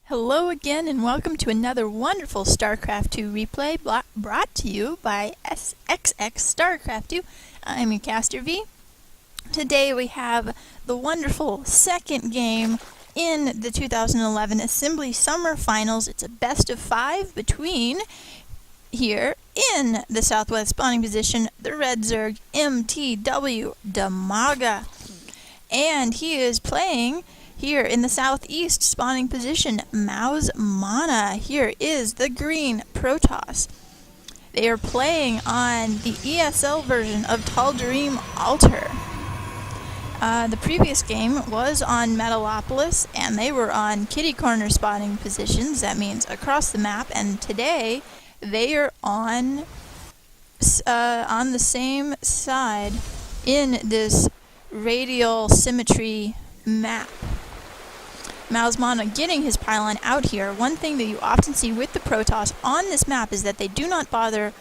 Hello again and welcome to another wonderful StarCraft 2 replay brought to you by XXSC2 StarCraft 2. I'm your caster V. Today we have the wonderful second game in the 2011 Assembly Summer Finals. It's a best of 5 between here in the southwest spawning position, the Red Zerg mtxDIMAGA. And he is playing here in the southeast spawning position, mouzMaNa. Here is the green Protoss. They are playing on the ESL version of Tal'Darim Altar. The previous game was on Metalopolis, and they were on kitty corner spawning positions. That means across the map. And today they are on the same side in this radial symmetry map. mouzMaNa getting his pylon out here. One thing that you often see with the Protoss on this map is that they do not bother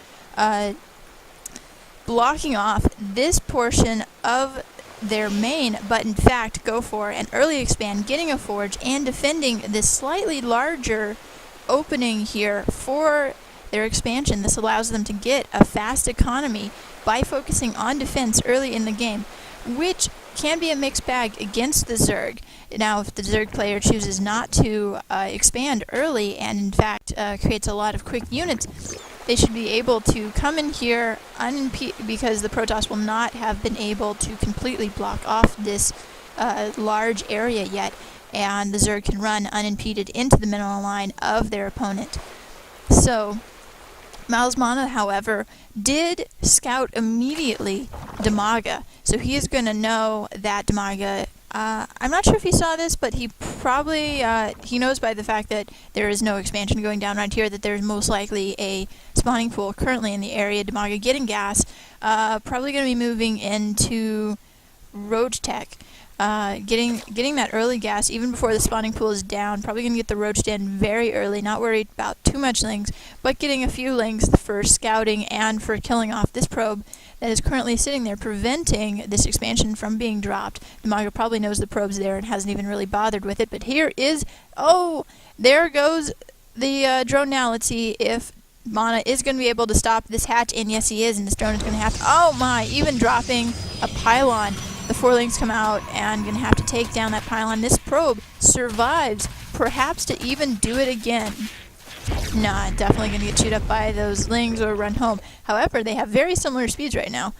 blocking off this portion of their main, but in fact go for an early expand, getting a forge, and defending this slightly larger opening here for their expansion. This allows them to get a fast economy by focusing on defense early in the game, which can be a mixed bag against the Zerg. Now, if the Zerg player chooses not to expand early and in fact creates a lot of quick units, they should be able to come in here because the Protoss will not have been able to completely block off this large area yet, and the Zerg can run unimpeded into the mineral line of their opponent. So mouzMaNa, however, did scout immediately DIMAGA, so he is going to know that DIMAGA, I'm not sure if he saw this, but he probably, he knows by the fact that there is no expansion going down right here that there's most likely a spawning pool currently in the area. DIMAGA getting gas, probably going to be moving into Roach Tech. Getting that early gas even before the spawning pool is down. Probably going to get the roach den very early, not worried about too much links, but getting a few links for scouting and for killing off this probe that is currently sitting there, preventing this expansion from being dropped. DIMAGA probably knows the probe's there and hasn't even really bothered with it, but here is, oh, there goes the drone now. Let's see if Mana is going to be able to stop this hatch, and yes he is, and this drone is going to have to, oh my, even dropping a pylon. The 4 links come out and going to have to take down that pylon. This probe survives, perhaps to even do it again. Nah, definitely going to get chewed up by those lings or run home. However, they have very similar speeds right now,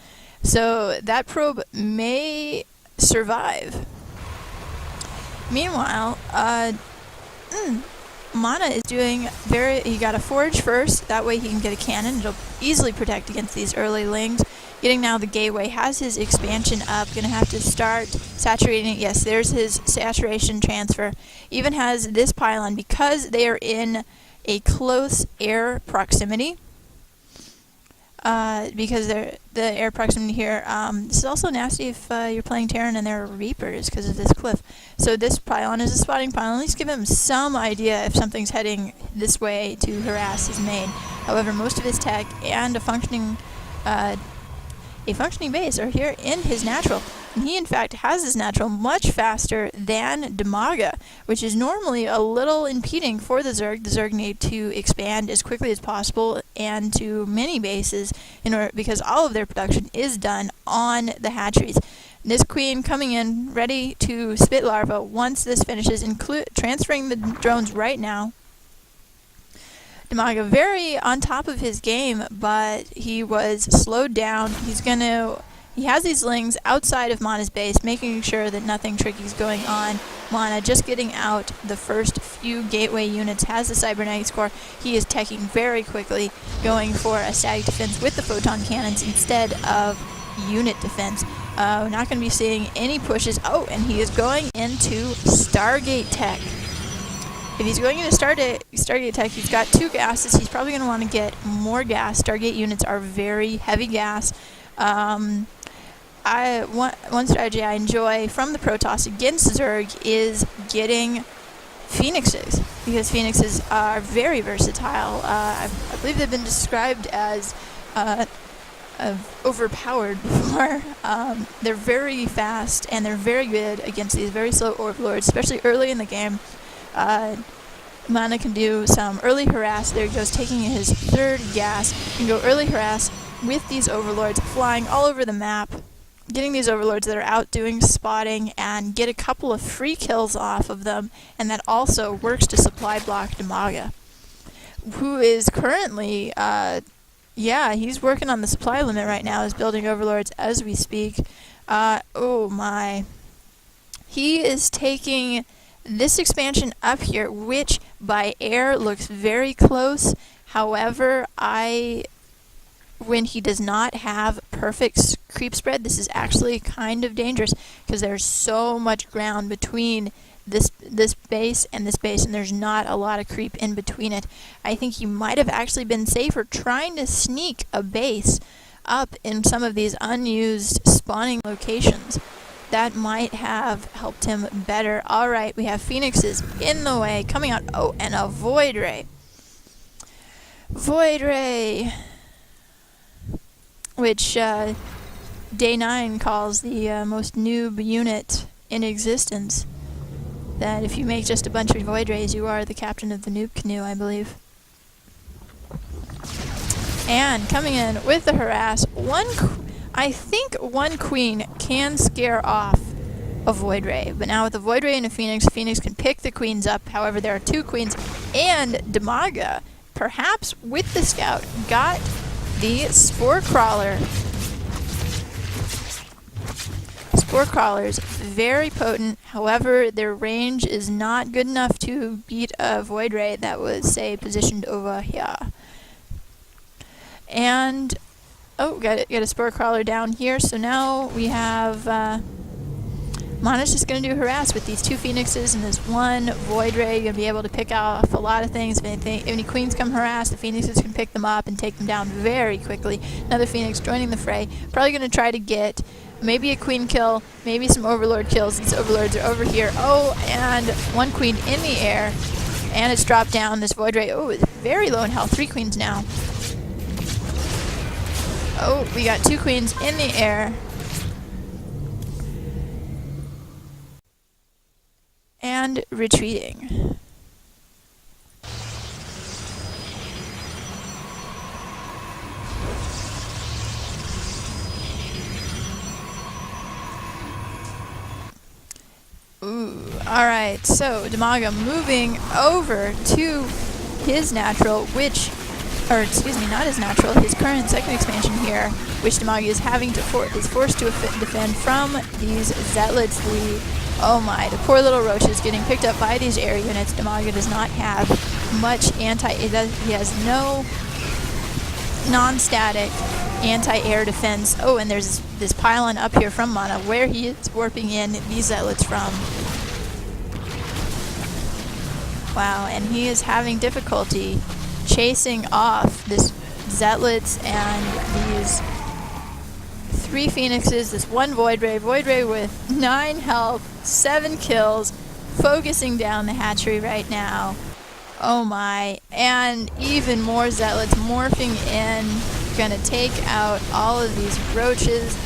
so that probe may survive. Meanwhile, Mana is doing he got a forge first, that way he can get a cannon. It'll easily protect against these early lings. Getting now the gateway, has his expansion up, gonna have to start saturating it. Yes, there's his saturation transfer. Even has this pylon, because they are in a close air proximity, because the air proximity here, this is also nasty if you're playing Terran and there are Reapers because of this cliff. So this pylon is a spotting pylon. At least give him some idea if something's heading this way to harass his main. However, most of his tech and a functioning base are here in his natural. And he in fact has his natural much faster than DIMAGA, which is normally a little impeding for the Zerg. The Zerg need to expand as quickly as possible and to many bases because all of their production is done on the hatcheries. This queen coming in ready to spit larvae once this finishes, transferring the drones right now. DIMAGA very on top of his game, but he was slowed down. He has these lings outside of Mana's base, making sure that nothing tricky is going on. Mana just getting out the first few gateway units, has the cybernetics core. He is teching very quickly, going for a static defense with the photon cannons instead of unit defense. We're not going to be seeing any pushes. Oh, and he is going into Stargate tech. If he's going into Stargate tech, he's got 2 gases. He's probably going to want to get more gas. Stargate units are very heavy gas. One strategy I enjoy from the Protoss against Zerg is getting Phoenixes, because Phoenixes are very versatile. I believe they've been described as overpowered before. They're very fast, and they're very good against these very slow overlords, especially early in the game. mouzMaNa can do some early harass. There he goes, taking his third gas. Can go early harass with these overlords, flying all over the map, getting these overlords that are out doing spotting, and get a couple of free kills off of them, and that also works to supply block demaga, who is currently, he's working on the supply limit right now, is building overlords as we speak. Oh my. He is taking this expansion up here, which by air looks very close. However, when he does not have perfect creep spread, this is actually kind of dangerous because there's so much ground between this base and this base, and there's not a lot of creep in between it. I think he might have actually been safer trying to sneak a base up in some of these unused spawning locations. That might have helped him better. Alright, we have Phoenixes in the way, coming out. Oh, and a Void Ray. Void Ray, which Day 9 calls the most noob unit in existence. That if you make just a bunch of Void Rays, you are the captain of the noob canoe, I believe. And coming in with the harass, I think one queen can scare off a Void Ray, but now with a Void Ray and a Phoenix, Phoenix can pick the queens up. However, there are two queens, and demaga, perhaps with the scout, got the Spore Crawler. Spore Crawlers, very potent. However, their range is not good enough to beat a Void Ray that was, say, positioned over here. And oh, got a Spore Crawler down here. So now we have Mana's just going to do harass with these two Phoenixes and this one Void Ray. You're going to be able to pick off a lot of things. If any queens come harass, the Phoenixes can pick them up and take them down very quickly. Another Phoenix joining the fray. Probably going to try to get maybe a queen kill, maybe some overlord kills. These overlords are over here. Oh, and one queen in the air, and it's dropped down. This Void Ray, oh, it's very low in health. 3 queens now. Oh, we got 2 queens in the air. And retreating. Ooh, alright, so demaga moving over to his natural, which, or excuse me, not his natural, his current second expansion here, which demaga is having to is forced to defend from these zealots. Oh my, the poor little roaches getting picked up by these air units. demaga does not have much he has no non-static anti-air defense. Oh, and there's this pylon up here from Mana where he is warping in these zealots from. Wow, and he is having difficulty chasing off this zealots and these 3 Phoenixes, this one Void Ray with 9 health, 7 kills, focusing down the hatchery right now. Oh my, and even more zealots morphing in, gonna take out all of these roaches.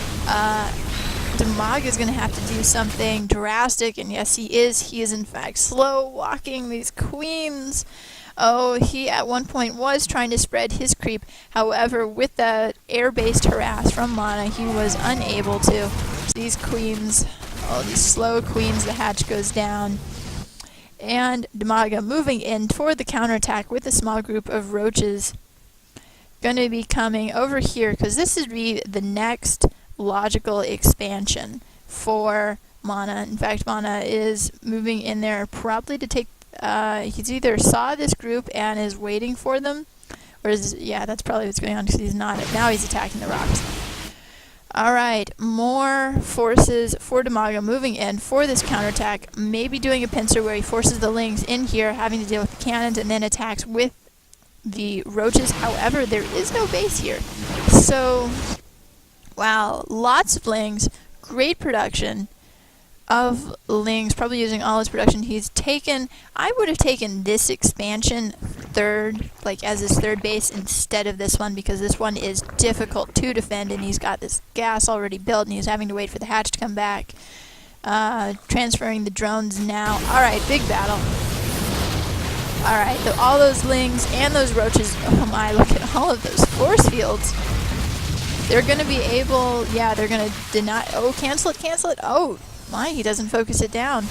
demaga is gonna have to do something drastic, and yes, he is in fact slow walking these queens. Oh, he at one point was trying to spread his creep. However, with that air-based harass from Mana, he was unable to. These queens, oh, these slow queens, the hatch goes down. And demaga moving in toward the counterattack with a small group of roaches. Gonna be coming over here, because this would be the next logical expansion for Mana. In fact, Mana is moving in there probably to take he's either saw this group and is waiting for them, or yeah, that's probably what's going on, because he's not. Now he's attacking the rocks. Alright, more forces for demaga moving in for this counterattack, maybe doing a pincer where he forces the lings in here, having to deal with the cannons, and then attacks with the roaches. However, there is no base here. So, wow, lots of lings, great production of lings, probably using all his production. He's taken, I would have taken this expansion third, like as his third base instead of this one, because this one is difficult to defend, and he's got this gas already built, and he's having to wait for the hatch to come back. Transferring the drones now. Alright, big battle. Alright, so all those lings and those roaches, oh my, look at all of those force fields. They're going to be able, yeah, they're going to deny, oh, cancel it, oh my, he doesn't focus it down.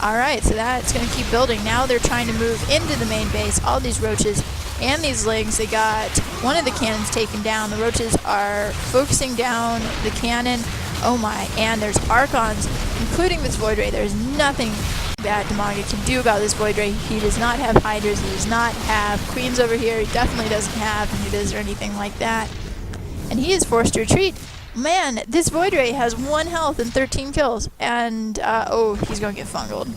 Alright, so that's going to keep building. Now they're trying to move into the main base, all these roaches and these lings. They got one of the cannons taken down. The roaches are focusing down the cannon, oh my, and there's Archons, including this Void Ray. There's nothing that DIMAGA can do about this Void Ray. He does not have Hydras, he does not have Queens over here, he definitely doesn't have Mutas or anything like that. And he is forced to retreat. Man, this Void Ray has 1 health and 13 kills. And, oh, he's going to get fungled.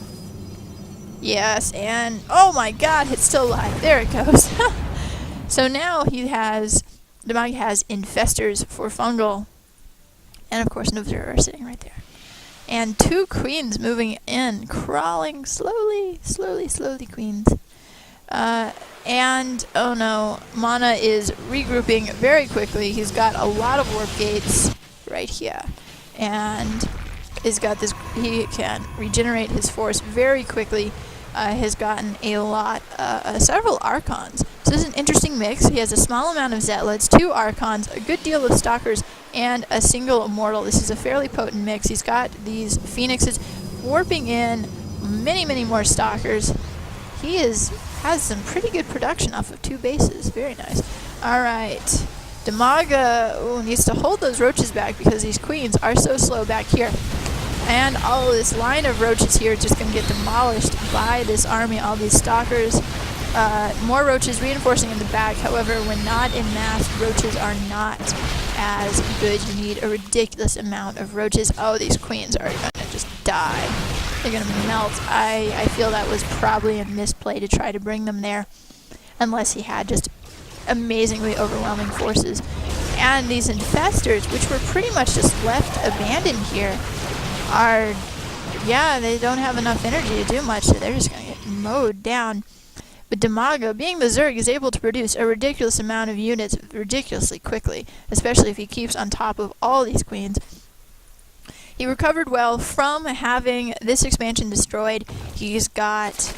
Yes, and, oh my god, it's still alive. There it goes. So now DIMAGA has Infestors for fungal. And, of course, an Observer sitting right there. And 2 Queens moving in, crawling slowly, Queens. And, oh no, Mana is regrouping very quickly. He's got a lot of warp gates right here. And he's got this, he can regenerate his force very quickly. Has gotten a lot, several Archons. So this is an interesting mix. He has a small amount of Zealots, 2 Archons, a good deal of Stalkers, and a single Immortal. This is a fairly potent mix. He's got these Phoenixes warping in, many more Stalkers. He has some pretty good production off of 2 bases. Very nice. Alright. DIMAGA needs to hold those roaches back because these Queens are so slow back here. And all of this line of roaches here is just going to get demolished by this army, all these Stalkers. More roaches reinforcing in the back. However, when not in mass, roaches are not as good. You need a ridiculous amount of roaches. Oh, these Queens are going to just die. They're going to melt. I feel that was probably a misplay to try to bring them there. Unless he had just amazingly overwhelming forces. And these Infestors, which were pretty much just left abandoned here, are, yeah, they don't have enough energy to do much, so they're just going to get mowed down. But DIMAGA, being the Zerg, is able to produce a ridiculous amount of units ridiculously quickly, especially if he keeps on top of all these Queens. He recovered well from having this expansion destroyed. He's got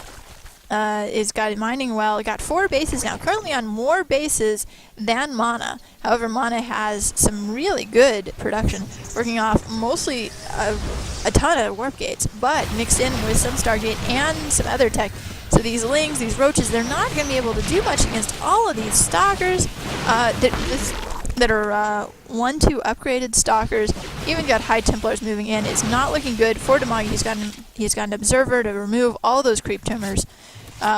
mining well. He got 4 bases now, currently on more bases than Mana. However, Mana has some really good production, working off mostly a ton of warp gates, but mixed in with some Stargate and some other tech. So these lings, these roaches, they're not going to be able to do much against all of these Stalkers that are 1-2 upgraded Stalkers. Even got High Templars moving in. It's not looking good for DIMAGA. He's got an Observer to remove all those creep tumors,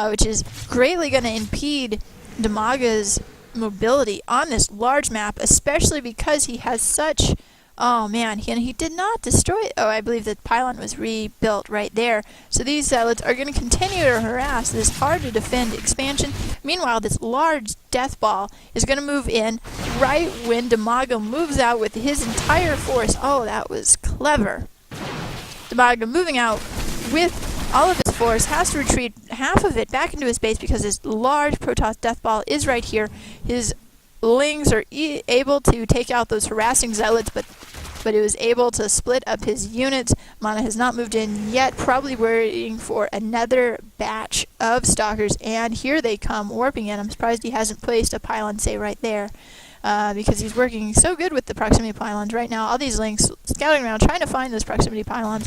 which is greatly going to impede DIMAGA's mobility on this large map, especially because he has such... Oh man, he did not destroy... Oh, I believe the pylon was rebuilt right there. So these Zealots are going to continue to harass this hard-to-defend expansion. Meanwhile, this large death ball is going to move in right when DIMAGA moves out with his entire force. Oh, that was clever. DIMAGA moving out with all of his force, has to retreat half of it back into his base because his large Protoss death ball is right here. His lings are able to take out those harassing Zealots, but it was able to split up his units. Mana has not moved in yet, probably waiting for another batch of Stalkers, and here they come warping in. I'm surprised he hasn't placed a pylon, say, right there, because he's working so good with the proximity pylons right now. All these lings scouting around trying to find those proximity pylons.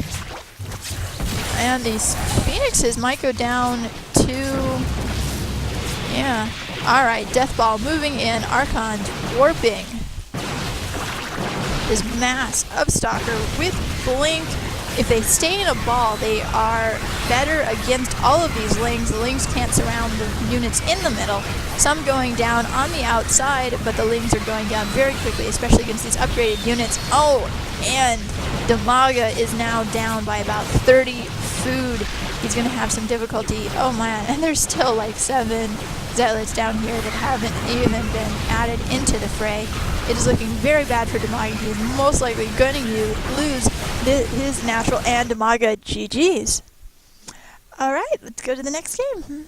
And these Phoenixes might go down to... Yeah. Alright, Death Ball moving in. Archons warping. This mass of Stalker with Blink. If they stay in a ball, they are better against all of these lings. The lings can't surround the units in the middle. Some going down on the outside, but the lings are going down very quickly, especially against these upgraded units. Oh, and DIMAGA is now down by about 30 food. He's going to have some difficulty. Oh man, and there's still like 7 Zealots down here that haven't even been added into the fray. It is looking very bad for DIMAGA. He's most likely going to lose his natural and DIMAGA GG's. Alright, let's go to the next game.